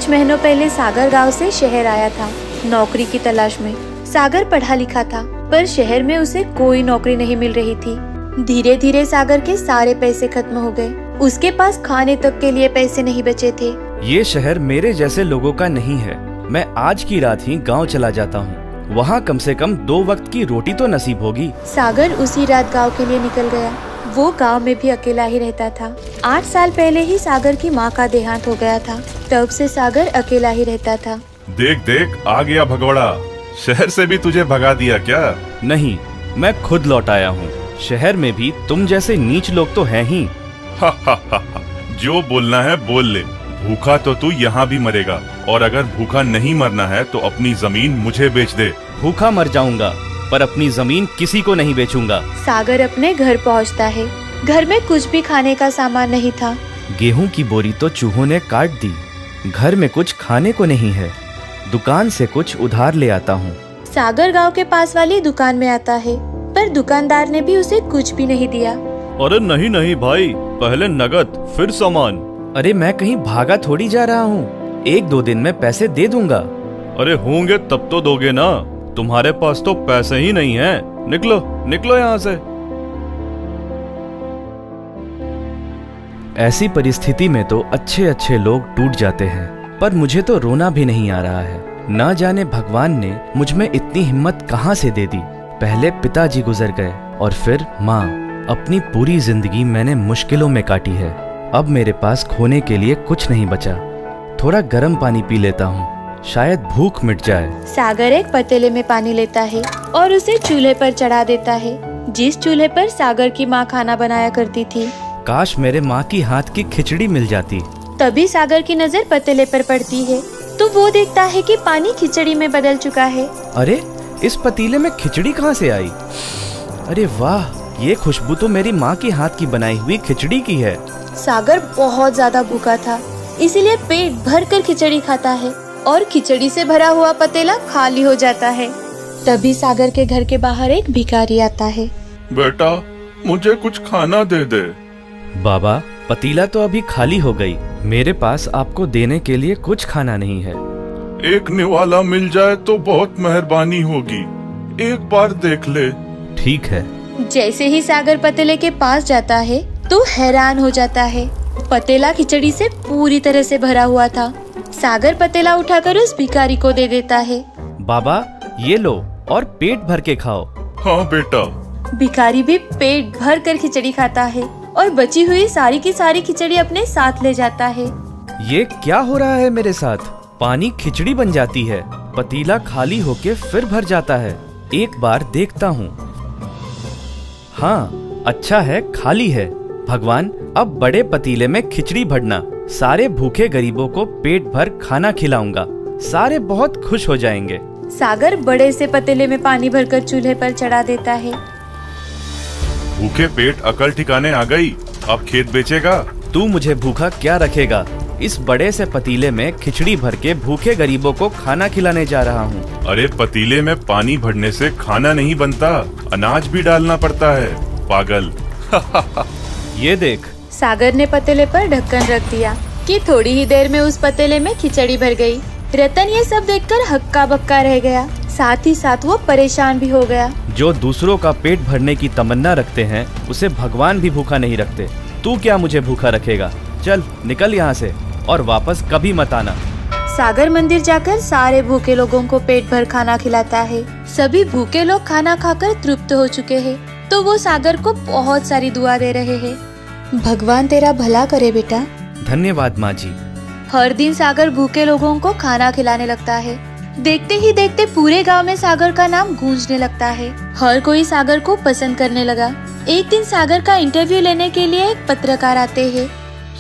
कुछ महीनों पहले सागर गांव से शहर आया था नौकरी की तलाश में। सागर पढ़ा लिखा था पर शहर में उसे कोई नौकरी नहीं मिल रही थी। धीरे धीरे सागर के सारे पैसे खत्म हो गए। उसके पास खाने तक के लिए पैसे नहीं बचे थे। ये शहर मेरे जैसे लोगों का नहीं है। मैं आज की रात ही गांव चला जाता हूँ। वहाँ कम से कम 2 वक्त की रोटी तो नसीब होगी। सागर उसी रात गांव के लिए निकल गया। वो गांव में भी अकेला ही रहता था। 8 साल पहले ही सागर की माँ का देहांत हो गया था। तब से सागर अकेला ही रहता था। देख देख आ गया भगोड़ा। शहर से भी तुझे भगा दिया क्या? नहीं, मैं खुद लौट आया हूँ। शहर में भी तुम जैसे नीच लोग तो हैं ही। जो बोलना है बोल ले। भूखा तो तू यहाँ भी मरेगा, और अगर भूखा नहीं मरना है तो अपनी जमीन मुझे बेच दे। भूखा मर जाऊंगा पर अपनी जमीन किसी को नहीं बेचूंगा। सागर अपने घर पहुँचता है। घर में कुछ भी खाने का सामान नहीं था। गेहूं की बोरी तो चूहों ने काट दी। घर में कुछ खाने को नहीं है। दुकान से कुछ उधार ले आता हूँ। सागर गांव के पास वाली दुकान में आता है पर दुकानदार ने भी उसे कुछ भी नहीं दिया। अरे नहीं नहीं भाई, पहले नगद फिर सामान। अरे मैं कहीं भागा थोड़ी जा रहा हूँ। 1-2 दिन में पैसे दे दूंगा। अरे होंगे तब तो दोगे ना। तुम्हारे पास तो पैसे ही नहीं हैं। निकलो निकलो यहाँ से। ऐसी परिस्थिति में तो अच्छे अच्छे लोग टूट जाते हैं, पर मुझे तो रोना भी नहीं आ रहा है। ना जाने भगवान ने मुझ में इतनी हिम्मत कहाँ से दे दी। पहले पिताजी गुजर गए और फिर माँ। अपनी पूरी जिंदगी मैंने मुश्किलों में काटी है। अब मेरे पास खोने के लिए कुछ नहीं बचा। थोड़ा गर्म पानी पी लेता हूँ, शायद भूख मिट जाए। सागर एक पतीले में पानी लेता है और उसे चूल्हे पर चढ़ा देता है, जिस चूल्हे पर सागर की माँ खाना बनाया करती थी। काश मेरे माँ की हाथ की खिचड़ी मिल जाती। तभी सागर की नजर पतीले पर पड़ती है तो वो देखता है कि पानी खिचड़ी में बदल चुका है। अरे इस पतीले में खिचड़ी कहाँ से आई? अरे वाह, ये खुशबू तो मेरी माँ की हाथ की बनाई हुई खिचड़ी की है। सागर बहुत ज्यादा भूखा था, इसीलिए पेट भर कर खिचड़ी खाता है और खिचड़ी से भरा हुआ पतीला खाली हो जाता है। तभी सागर के घर के बाहर एक भिखारी आता है। बेटा, मुझे कुछ खाना दे दे। बाबा, पतीला तो अभी खाली हो गई। मेरे पास आपको देने के लिए कुछ खाना नहीं है। एक निवाला मिल जाए तो बहुत मेहरबानी होगी। एक बार देख ले। ठीक है। जैसे ही सागर पतीले के पास जाता है तो हैरान हो जाता है। पतीला खिचड़ी से पूरी तरह से भरा हुआ था। सागर पतीला उठाकर उस भिखारी को दे देता है। बाबा, ये लो और पेट भर के खाओ। हाँ बेटा। भिखारी भी पेट भर कर खिचड़ी खाता है और बची हुई सारी की सारी खिचड़ी अपने साथ ले जाता है। ये क्या हो रहा है मेरे साथ? पानी खिचड़ी बन जाती है, पतीला खाली होके फिर भर जाता है। एक बार देखता हूँ। हाँ, अच्छा है खाली है। भगवान, अब बड़े पतीले में खिचड़ी भरना। सारे भूखे गरीबों को पेट भर खाना खिलाऊंगा। सारे बहुत खुश हो जाएंगे। सागर बड़े से पतीले में पानी भरकर चूल्हे पर चढ़ा देता है। भूखे पेट अकल ठिकाने आ गई। अब खेत बेचेगा? तू मुझे भूखा क्या रखेगा? इस बड़े से पतीले में खिचड़ी भर के भूखे गरीबों को खाना खिलाने जा रहा हूँ। अरे पतीले में पानी भरने से खाना नहीं बनता, अनाज भी डालना पड़ता है, पागल। ये देख। सागर ने पतीले पर ढक्कन रख दिया कि थोड़ी ही देर में उस पतीले में खिचड़ी भर गई। रतन ये सब देखकर हक्का बक्का रह गया, साथ ही साथ वो परेशान भी हो गया। जो दूसरों का पेट भरने की तमन्ना रखते हैं, उसे भगवान भी भूखा नहीं रखते। तू क्या मुझे भूखा रखेगा? चल निकल यहाँ से और वापस कभी मत आना। सागर मंदिर जाकर सारे भूखे लोगों को पेट भर खाना खिलाता है। सभी भूखे लोग खाना खाकर तृप्त हो चुके हैं, तो वो सागर को बहुत सारी दुआ दे रहे हैं। भगवान तेरा भला करे बेटा। धन्यवाद माँ जी। हर दिन सागर भूखे लोगों को खाना खिलाने लगता है। देखते ही देखते पूरे गांव में सागर का नाम गूंजने लगता है। हर कोई सागर को पसंद करने लगा। एक दिन सागर का इंटरव्यू लेने के लिए एक पत्रकार आते हैं।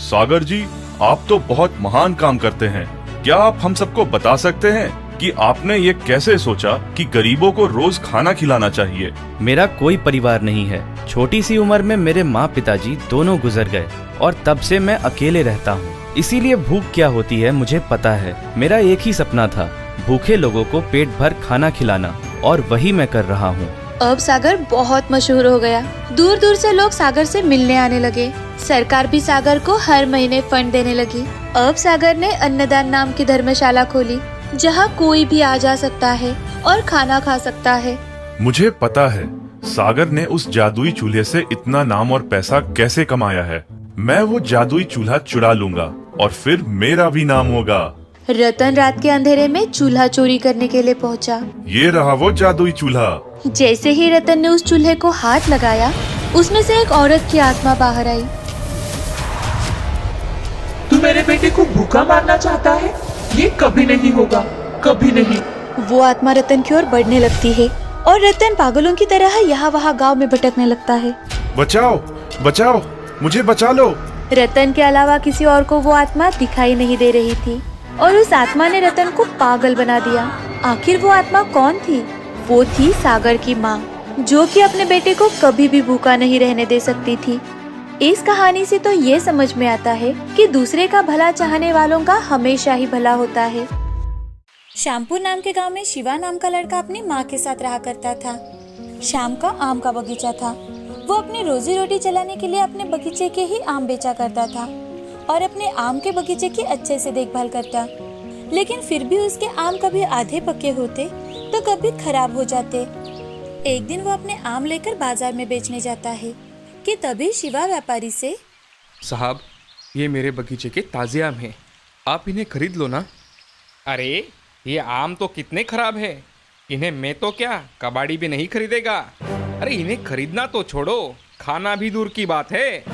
सागर जी, आप तो बहुत महान काम करते हैं। क्या आप हम सबको बता सकते हैं कि आपने ये कैसे सोचा कि गरीबों को रोज खाना खिलाना चाहिए? मेरा कोई परिवार नहीं है। छोटी सी उम्र में मेरे माँ पिताजी दोनों गुजर गए और तब से मैं अकेले रहता हूँ। इसीलिए भूख क्या होती है मुझे पता है। मेरा एक ही सपना था, भूखे लोगों को पेट भर खाना खिलाना, और वही मैं कर रहा हूँ। अब सागर बहुत मशहूर हो गया। दूर दूर से लोग सागर से मिलने आने लगे। सरकार भी सागर को हर महीने फंड देने लगी। अब सागर ने अन्नदान नाम की धर्मशाला खोली, जहाँ कोई भी आ जा सकता है और खाना खा सकता है। मुझे पता है सागर ने उस जादुई चूल्हे से इतना नाम और पैसा कैसे कमाया है। मैं वो जादुई चूल्हा चुरा लूंगा और फिर मेरा भी नाम होगा। रतन रात के अंधेरे में चूल्हा चोरी करने के लिए पहुंचा। ये रहा वो जादुई चूल्हा। जैसे ही रतन ने उस चूल्हे को हाथ लगाया, उसमें से एक औरत की आत्मा बाहर आई। तू मेरे बेटे को भूखा मारना चाहता है? ये कभी नहीं होगा, कभी नहीं। वो आत्मा रतन की ओर बढ़ने लगती है और रतन पागलों की तरह यहाँ वहाँ गांव में भटकने लगता है। बचाओ, बचाओ, मुझे बचा लो। रतन के अलावा किसी और को वो आत्मा दिखाई नहीं दे रही थी और उस आत्मा ने रतन को पागल बना दिया। आखिर वो आत्मा कौन थी? वो थी सागर की माँ, जो कि अपने बेटे को कभी भी भूखा नहीं रहने दे सकती थी। इस कहानी से तो ये समझ में आता है कि दूसरे का भला चाहने वालों का हमेशा ही भला होता है। श्यामपुर नाम के गांव में शिवा नाम का लड़का अपनी माँ के साथ रहा करता था। शाम का आम का बगीचा था। वो अपनी रोजी रोटी चलाने के लिए अपने बगीचे के ही आम बेचा करता था और अपने आम के बगीचे की अच्छे से देखभाल करता। लेकिन फिर भी उसके आम कभी आधे पके होते तो कभी खराब हो जाते। एक दिन वो अपने आम लेकर बाजार में बेचने जाता है कि तभी शिवा व्यापारी से, साहब, ये मेरे बगीचे के ताज़े आम हैं, आप इन्हें खरीद लो ना। अरे ये आम तो कितने खराब है, इन्हें मैं तो क्या कबाड़ी भी नहीं खरीदेगा। अरे इन्हें खरीदना तो छोड़ो, खाना भी दूर की बात है।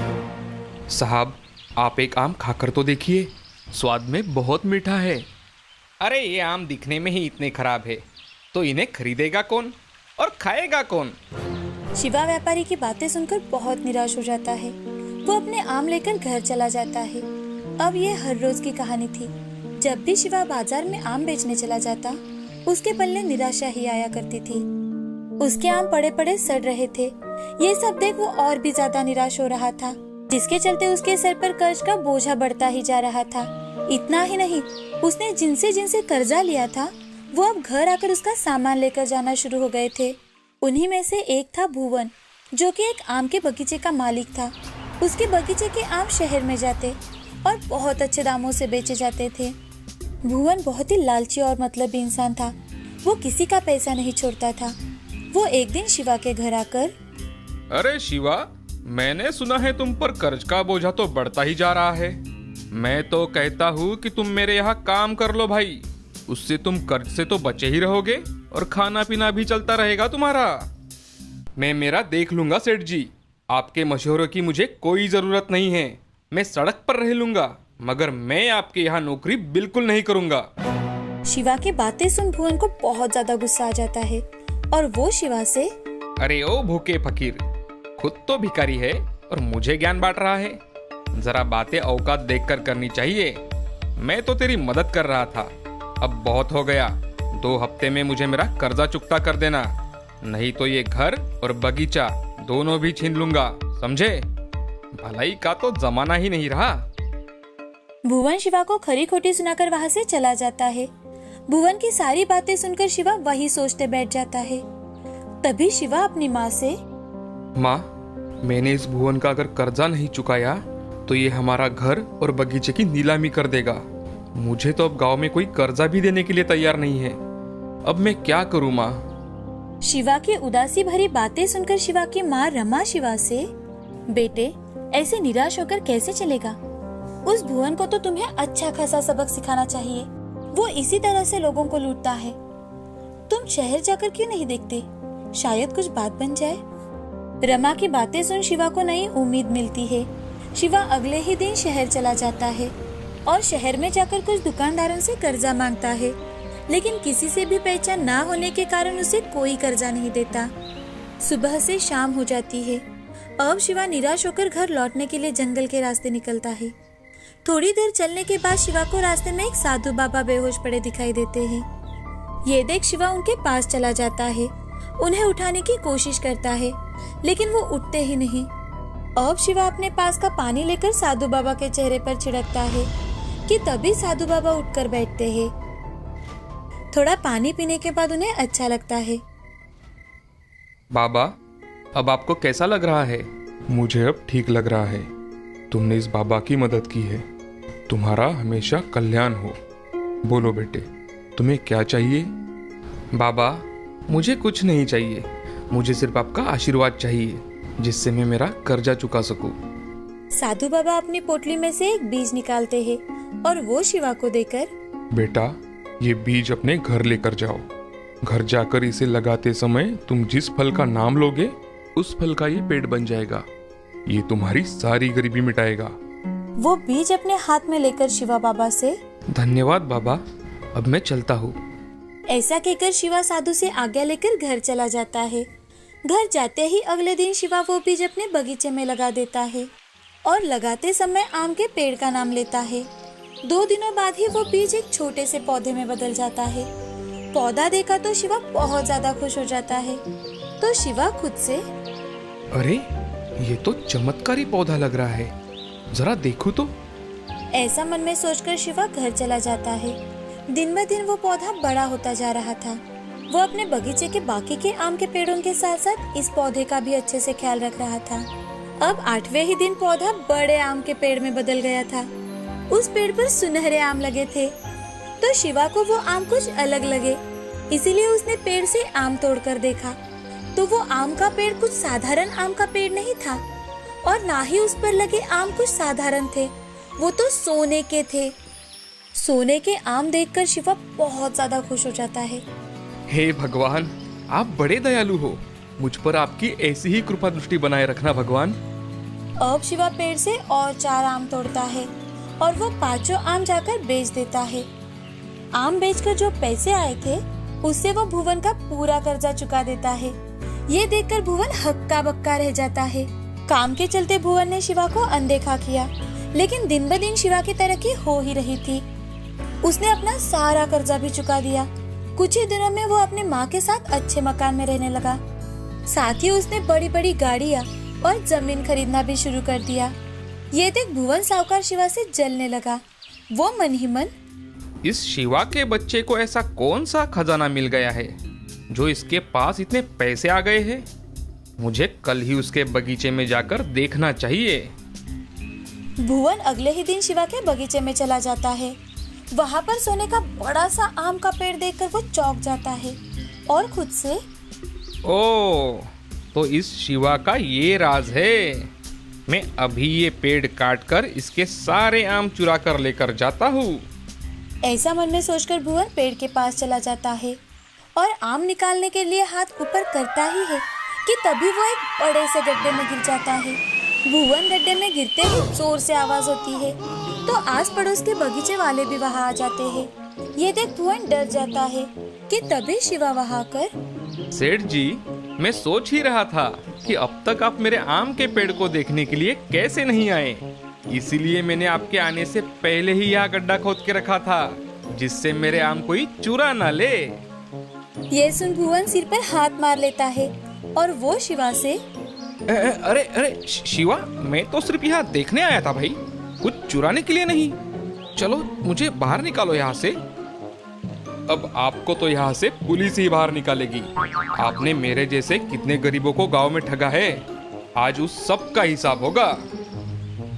साहब, आप एक आम खाकर तो देखिए, स्वाद में बहुत मीठा है। अरे ये आम दिखने में ही इतने खराब है, तो इन्हें खरीदेगा कौन और खाएगा कौन? शिवा व्यापारी की बातें सुनकर बहुत निराश हो जाता है। वो अपने आम लेकर घर चला जाता है। अब ये हर रोज की कहानी थी। जब भी शिवा बाजार में आम बेचने चला जाता, उसके पल्ले निराशा ही आया करती थी। उसके आम पड़े पड़े सड़ रहे थे। ये सब देख वो और भी ज्यादा निराश हो रहा था, जिसके चलते उसके सर पर कर्ज का बोझा बढ़ता ही जा रहा था। इतना ही नहीं, उसने जिनसे जिनसे कर्जा लिया था, वो अब घर आकर उसका सामान लेकर जाना शुरू हो गए थे। उन्हीं में से एक था भुवन, जो कि एक आम के बगीचे का मालिक था। उसके बगीचे के आम शहर में जाते और बहुत अच्छे दामों से बेचे जाते थे। भुवन बहुत ही लालची और मतलबी इंसान था। वो किसी का पैसा नहीं छोड़ता था। वो एक दिन शिवा के घर आकर, अरे शिवा, मैंने सुना है तुम पर कर्ज का बोझा तो बढ़ता ही जा रहा है। मैं तो कहता हूँ कि तुम मेरे यहाँ काम कर लो भाई, उससे तुम कर्ज से तो बचे ही रहोगे और खाना पीना भी चलता रहेगा तुम्हारा। मैं मेरा देख लूंगा सेठ जी, आपके मशवरों की मुझे कोई जरूरत नहीं है। मैं सड़क पर रह लूंगा, मगर मैं आपके यहाँ नौकरी बिल्कुल नहीं करूंगा। शिवा की बातें सुन भुवन को बहुत ज्यादा गुस्सा आ जाता है और वो शिवा से, अरे ओ भूखे फकीर, खुद तो भिखारी है और मुझे ज्ञान बांट रहा है। जरा बातें औकात देखकर करनी चाहिए। मैं तो तेरी मदद कर रहा था, अब बहुत हो गया। 2 हफ्ते में मुझे मेरा कर्जा चुकता कर देना, नहीं तो ये घर और बगीचा दोनों भी छीन लूंगा, समझे? भलाई का तो जमाना ही नहीं रहा। भुवन शिवा को खरी खोटी सुनाकर वहाँ से चला जाता है। भुवन की सारी बातें सुनकर शिवा वही सोचते बैठ जाता है। तभी शिवा अपनी माँ से, माँ, मैंने इस भुवन का अगर कर्जा नहीं चुकाया तो ये हमारा घर और बगीचे की नीलामी कर देगा। मुझे तो अब गांव में कोई कर्जा भी देने के लिए तैयार नहीं है। अब मैं क्या करूँ माँ? शिवा की उदासी भरी बातें सुनकर शिवा की माँ रमा शिवा से, बेटे, ऐसे निराश होकर कैसे चलेगा? उस भुवन को तो तुम्हें अच्छा खासा सबक सिखाना चाहिए। वो इसी तरह से लोगों को लूटता है। तुम शहर जाकर क्यों नहीं देखते? शायद कुछ बात बन जाए। रमा की बातें सुन शिवा को नई उम्मीद मिलती है। शिवा अगले ही दिन शहर चला जाता है और शहर में जाकर कुछ दुकानदारों से कर्जा मांगता है, लेकिन किसी से भी पहचान ना होने के कारण उसे कोई कर्जा नहीं देता। सुबह से शाम हो जाती है। अब शिवा निराश होकर घर लौटने के लिए जंगल के रास्ते निकलता है। थोड़ी देर चलने के बाद शिवा को रास्ते में एक साधु बाबा बेहोश पड़े दिखाई देते हैं। ये देख शिवा उनके पास चला जाता है, उन्हें उठाने की कोशिश करता है, लेकिन वो उठते ही नहीं। अब शिवा अपने पास का पानी लेकर साधु बाबा के चेहरे पर छिड़कता है कि तभी साधु बाबा उठकर बैठते हैं। थोड़ा पानी पीने के बाद उन्हें अच्छा लगता है। बाबा, अब आपको कैसा लग रहा है? मुझे अब ठीक लग रहा है। तुमने इस बाबा की मदद की है। तुम्हारा हमेशा कल्याण हो। बोलो बेटे, तुम्हें क्या चाहिए? बाबा, मुझे कुछ नहीं चाहिए। मुझे सिर्फ आपका आशीर्वाद चाहिए, जिससे मैं मेरा कर्जा चुका सकूं। साधु बाबा अपनी पोटली में से एक बीज निकालते हैं और वो शिवा को देकर, बेटा, ये बीज अपने घर लेकर जाओ। घर जाकर इसे लगाते समय तुम जिस फल का नाम लोगे, उस फल का ये पेड़ बन जाएगा। ये तुम्हारी सारी गरीबी मिटाएगा। वो बीज अपने हाथ में लेकर शिवा बाबा से, धन्यवाद बाबा, अब मैं चलता हूँ। ऐसा कहकर शिवा साधु से आज्ञा लेकर घर चला जाता है। घर जाते ही अगले दिन शिवा वो बीज अपने बगीचे में लगा देता है और लगाते समय आम के पेड़ का नाम लेता है। 2 दिनों बाद ही वो बीज एक छोटे से पौधे में बदल जाता है। पौधा देखा तो शिवा बहुत ज्यादा खुश हो जाता है। तो शिवा खुद से, अरे, ये तो चमत्कारी पौधा लग रहा है, जरा देखो तो। ऐसा मन में सोचकर शिवा घर चला जाता है। दिन ब दिन वो पौधा बड़ा होता जा रहा था। वो अपने बगीचे के बाकी के आम के पेड़ों के साथ साथ इस पौधे का भी अच्छे से ख्याल रख रहा था। अब 8वें ही दिन पौधा बड़े आम के पेड़ में बदल गया था। उस पेड़ पर सुनहरे आम लगे थे। तो शिवा को वो आम कुछ अलग लगे, इसीलिए उसने पेड़ से आम तोड़कर देखा तो वो आम का पेड़ कुछ साधारण आम का पेड़ नहीं था और ना ही उस पर लगे आम कुछ साधारण थे। वो तो सोने के थे। सोने के आम देखकर शिवा बहुत ज्यादा खुश हो जाता है। हे भगवान, आप बड़े दयालु हो। मुझ पर आपकी ऐसी ही कृपा दृष्टि बनाए रखना भगवान। अब शिवा पेड़ से और 4 आम तोड़ता है और वो 5 आम जाकर बेच देता है। आम बेचकर जो पैसे आए थे उससे वो भुवन का पूरा कर्जा चुका देता है। ये देखकर भुवन हक्का बक्का रह जाता है। काम के चलते भुवन ने शिवा को अनदेखा किया, लेकिन दिन ब दिन शिवा की तरक्की हो ही रही थी। उसने अपना सारा कर्जा भी चुका दिया। कुछ ही दिनों में वो अपने माँ के साथ अच्छे मकान में रहने लगा। साथ ही उसने बड़ी बड़ी गाड़ियाँ और जमीन खरीदना भी शुरू कर दिया। ये देख भुवन साहूकार शिवा से जलने लगा। वो मन ही मन, इस शिवा के बच्चे को ऐसा कौन सा खजाना मिल गया है जो इसके पास इतने पैसे आ गए हैं? मुझे कल ही उसके बगीचे में जाकर देखना चाहिए। भुवन अगले ही दिन शिवा के बगीचे में चला जाता है। वहाँ पर सोने का बड़ा सा आम का पेड़ देखकर वो चौंक जाता है और खुद से, ओ, तो इस शिवा का ये राज है। मैं अभी ये पेड़ काटकर इसके सारे आम चुरा कर लेकर जाता हूँ। ऐसा मन में सोचकर भुवन पेड़ के पास चला जाता है और आम निकालने के लिए हाथ ऊपर करता ही है कि तभी वो एक बड़े से गड्ढे में गिर जाता है। भुवन गड्ढे में गिरते ही जोर से आवाज होती है तो आस पड़ोस के बगीचे वाले भी वहाँ आ जाते हैं। ये देख भुवन डर जाता है कि तभी शिवा वहाँ आकर, सेठ जी, मैं सोच ही रहा था कि अब तक आप मेरे आम के पेड़ को देखने के लिए कैसे नहीं आए। इसीलिए मैंने आपके आने से पहले ही यहाँ गड्ढा खोद के रखा था, जिससे मेरे आम कोई चुरा ना ले। ये सुन भुवन सिर पर हाथ मार लेता है और वो शिवा से, अरे अरे शिवा, मैं तो सिर्फ यहाँ देखने आया था भाई, कुछ चुराने के लिए नहीं। चलो मुझे बाहर निकालो यहाँ से। अब आपको तो यहाँ से पुलिस ही बाहर निकालेगी। आपने मेरे जैसे कितने गरीबों को गांव में ठगा है, आज उस सब का हिसाब होगा।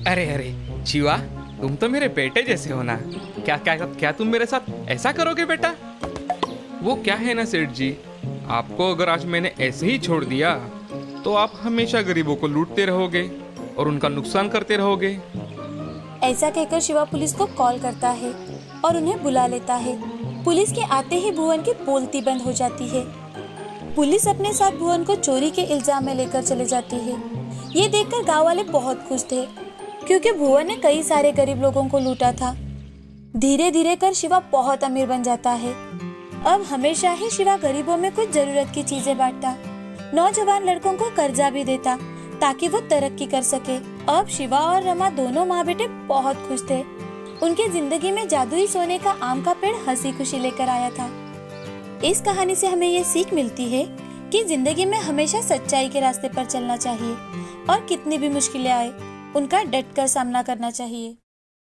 अरे अरे शिवा, तुम तो मेरे बेटे जैसे हो ना। क्या क्या क्या तुम मेरे साथ ऐसा करोगे बेटा? वो क्या है ना सेठ जी, आपको अगर आज मैंने ऐसे ही छोड़ दिया तो आप हमेशा गरीबों को लूटते रहोगे और उनका नुकसान करते रहोगे। ऐसा कहकर शिवा पुलिस को कॉल करता है और उन्हें बुला लेता है। पुलिस के आते ही भुवन की बोलती बंद हो जाती है। पुलिस अपने साथ भुवन को चोरी के इल्जाम में लेकर चले जाती है। ये देखकर गांव वाले बहुत खुश थे, क्योंकि भुवन ने कई सारे गरीब लोगों को लूटा था। धीरे धीरे कर शिवा बहुत अमीर बन जाता है। अब हमेशा ही शिवा गरीबों में कुछ जरूरत की चीजें बांटता, नौजवान लड़कों को कर्जा भी देता ताकि वो तरक्की कर सके। अब शिवा और रमा दोनों माँ बेटे बहुत खुश थे। उनकी जिंदगी में जादुई सोने का आम का पेड़ हंसी खुशी लेकर आया था। इस कहानी से हमें ये सीख मिलती है कि जिंदगी में हमेशा सच्चाई के रास्ते पर चलना चाहिए और कितनी भी मुश्किलें आए उनका डट कर सामना करना चाहिए।